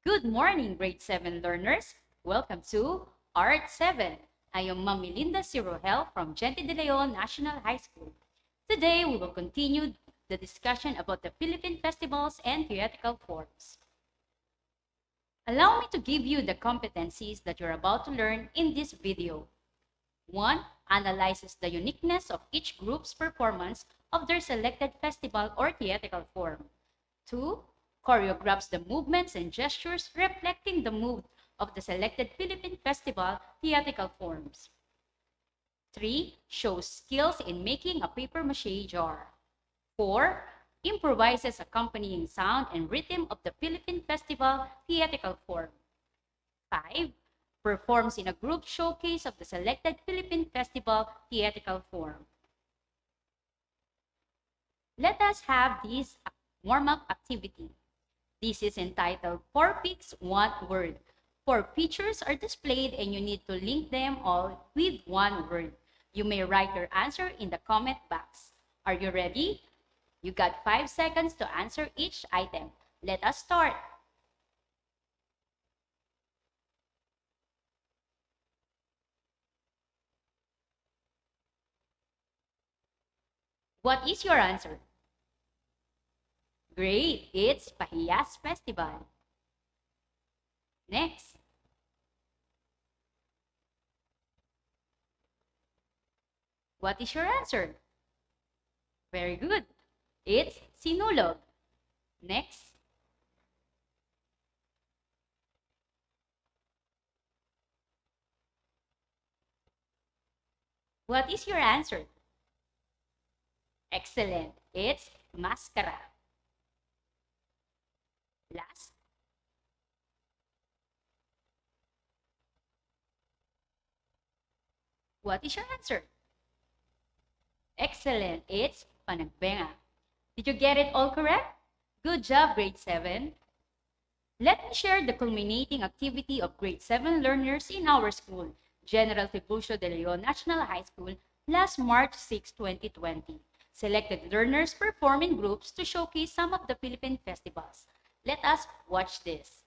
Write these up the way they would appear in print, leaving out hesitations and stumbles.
Good morning, grade 7 learners. Welcome to Art 7. I am Ma'am Melinda Cirohel from Gente de Leon National High School. Today, we will continue the discussion about the Philippine festivals and theatrical forms. Allow me to give you the competencies that you're about to learn in this video. 1. Analyzes the uniqueness of each group's performance of their selected festival or theatrical form. 2. Choreographs the movements and gestures reflecting the mood of the selected Philippine festival theatrical forms. 3. Shows skills in making a papier-mâché jar. 4. Improvises accompanying sound and rhythm of the Philippine festival theatrical form. 5. Performs in a group showcase of the selected Philippine festival theatrical form. Let us have this warm-up activity. This is entitled 4 Pics, 1 Word. 4 pictures are displayed and you need to link them all with 1 word. You may write your answer in the comment box. Are you ready? You got 5 seconds to answer each item. Let us start. What is your answer? Great, it's Pahiyas Festival. Next. What is your answer? Very good. It's Sinulog. Next. What is your answer? Excellent. It's Mascara. Last. What is your answer? Excellent. It's Panagbenga. Did you get it all correct? Good job, grade 7. Let me share the culminating activity of grade 7 learners in our school, General Tiburcio de Leon National High School, last March 6, 2020. Selected learners perform in groups to showcase some of the Philippine festivals. Let us watch this.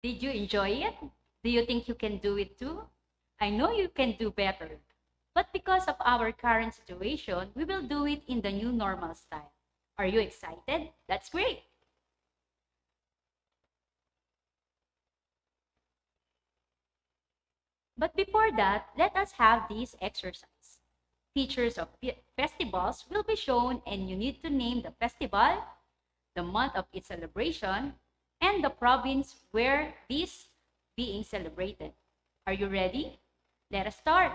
Did you enjoy it? Do you think you can do it too? I know you can do better. But because of our current situation, we will do it in the new normal style. Are you excited? That's great. But before that, let us have this exercise. Features of festivals will be shown and you need to name the festival, the month of its celebration, and the province where this being celebrated. Are you ready? Let us start.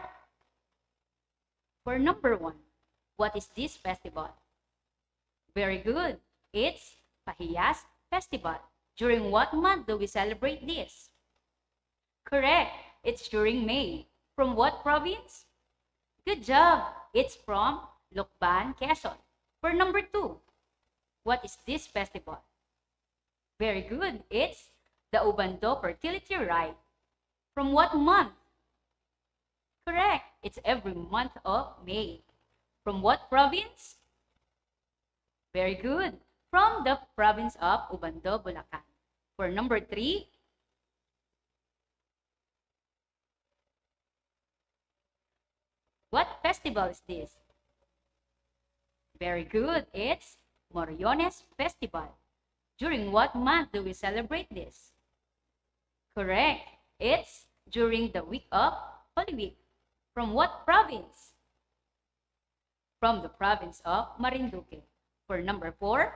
For number 1, what is this festival? Very good. It's Pahiyas Festival. During what month do we celebrate this? Correct. It's during May. From what province? Good job. It's from Lokban, Quezon. For number 2, what is this festival? Very good. It's the Ubando Fertility Rite. From what month? Correct. It's every month of May. From what province? Very good. From the province of Ubando, Bulacan. For number 3, what festival is this? Very good. It's Moriones Festival. During what month do we celebrate this? Correct. It's during the week of Holy Week. From what province? From the province of Marinduque. For number 4,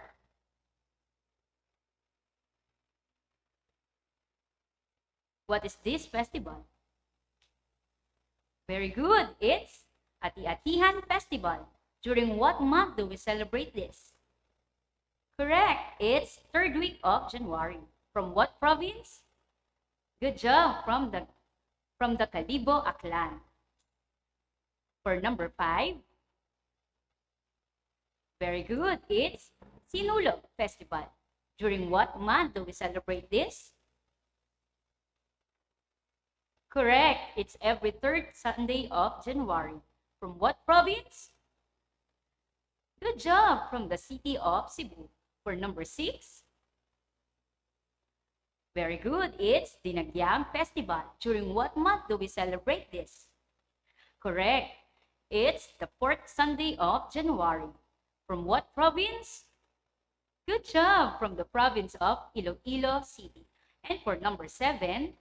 what is this festival? Very good. It's Ati-Atihan Festival. During what month do we celebrate this? Correct. It's third week of January. From what province? Good job. From the Calibo, Aklan. For number 5, very good. It's Sinulog Festival. During what month do we celebrate this? Correct. It's every third Sunday of January. From what province? Good job. From the city of Cebu. For number 6, very good. It's Dinagyang Festival. During what month do we celebrate this? Correct. It's the fourth Sunday of January. From what province? Good job. From the province of Iloilo City. And for number 7,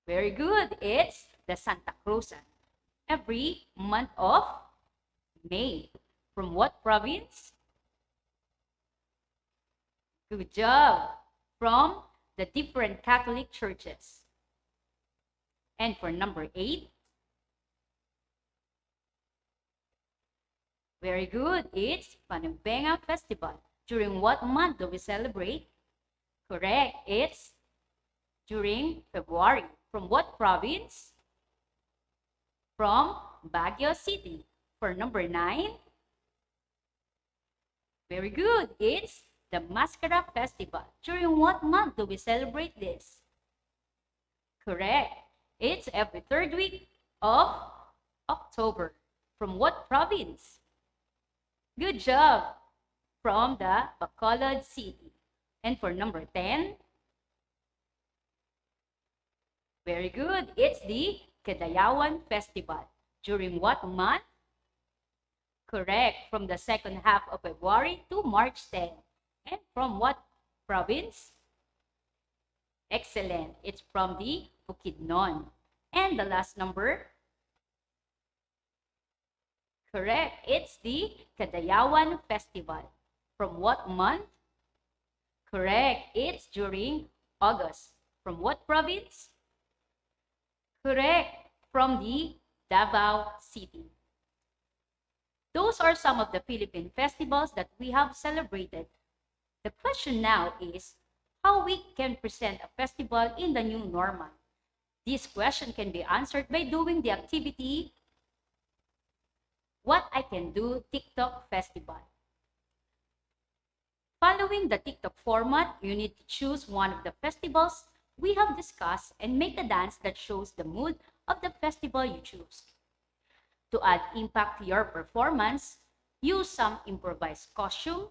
very good. It's the Santa Cruzan. Every month of May. From what province? Good job. From the different Catholic churches. And for number 8, very good. It's Panagbenga Festival. During what month do we celebrate? Correct. It's during February. From what province? From Baguio City. For number 9, very good. It's the Mascara Festival. During what month do we celebrate this? Correct. It's every third week of October. From what province? Good job. From the Bacolod City. And for number 10, very good. It's the Kadayawan Festival. During what month? Correct. From the second half of February to March 10. And from what province? Excellent. It's from the Bukidnon. And the last number? Correct. It's the Kadayawan Festival. From what month? Correct. It's during August. From what province? Correct. From the Davao City. Those are some of the Philippine festivals that we have celebrated. The question now is how we can present a festival in the new normal. This question can be answered by doing the activity What I Can Do TikTok Festival. Following the TikTok format, you need to choose one of the festivals we have discussed and make a dance that shows the mood of the festival you choose. To add impact to your performance, use some improvised costume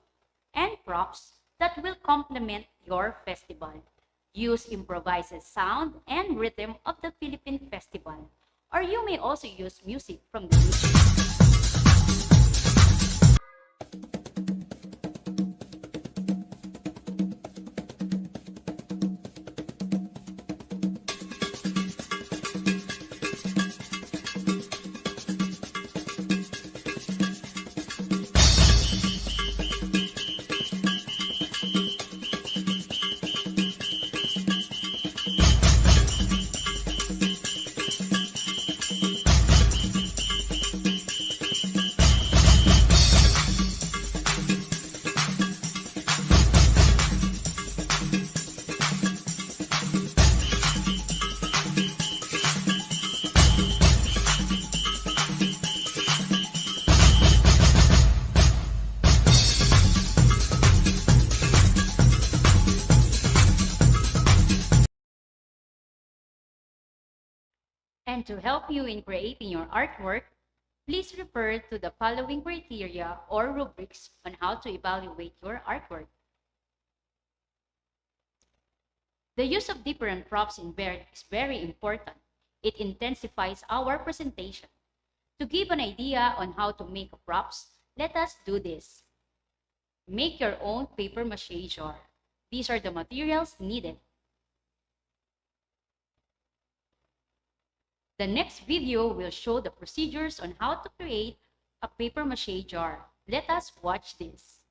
and props that will complement your festival. Use improvised sound and rhythm of the Philippine festival, or you may also use music from the YouTube. And to help you in creating your artwork, please refer to the following criteria or rubrics on how to evaluate your artwork. The use of different props is very important. It intensifies our presentation. To give an idea on how to make props, let us do this. Make your own paper mache jar. These are the materials needed. The next video will show the procedures on how to create a paper mache jar. Let us watch this.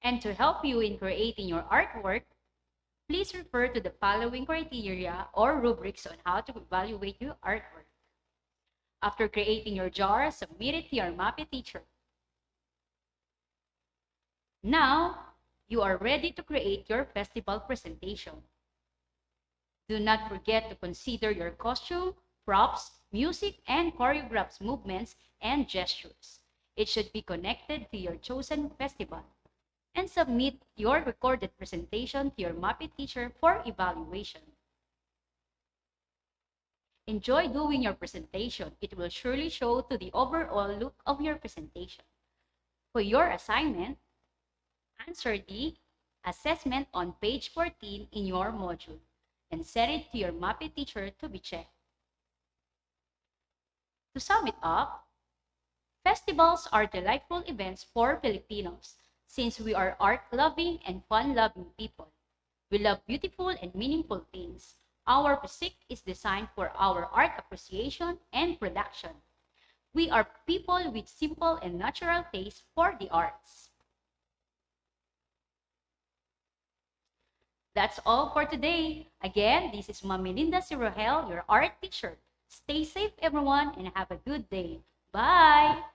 And to help you in creating your artwork, please refer to the following criteria or rubrics on how to evaluate your artwork. After creating your jar, submit it to your MAPE teacher. Now, you are ready to create your festival presentation. Do not forget to consider your costume, props, music, and choreographed movements and gestures. It should be connected to your chosen festival. And submit your recorded presentation to your MAPE teacher for evaluation. Enjoy doing your presentation. It will surely show to the overall look of your presentation. For your assignment, answer the assessment on page 14 in your module and send it to your MAPE teacher to be checked. To sum it up, festivals are delightful events for Filipinos since we are art-loving and fun-loving people. We love beautiful and meaningful things. Our physique is designed for our art appreciation and production. We are people with simple and natural taste for the arts. That's all for today. Again, this is Ma'am Melinda C. Rohel, your art teacher. Stay safe, everyone, and have a good day. Bye!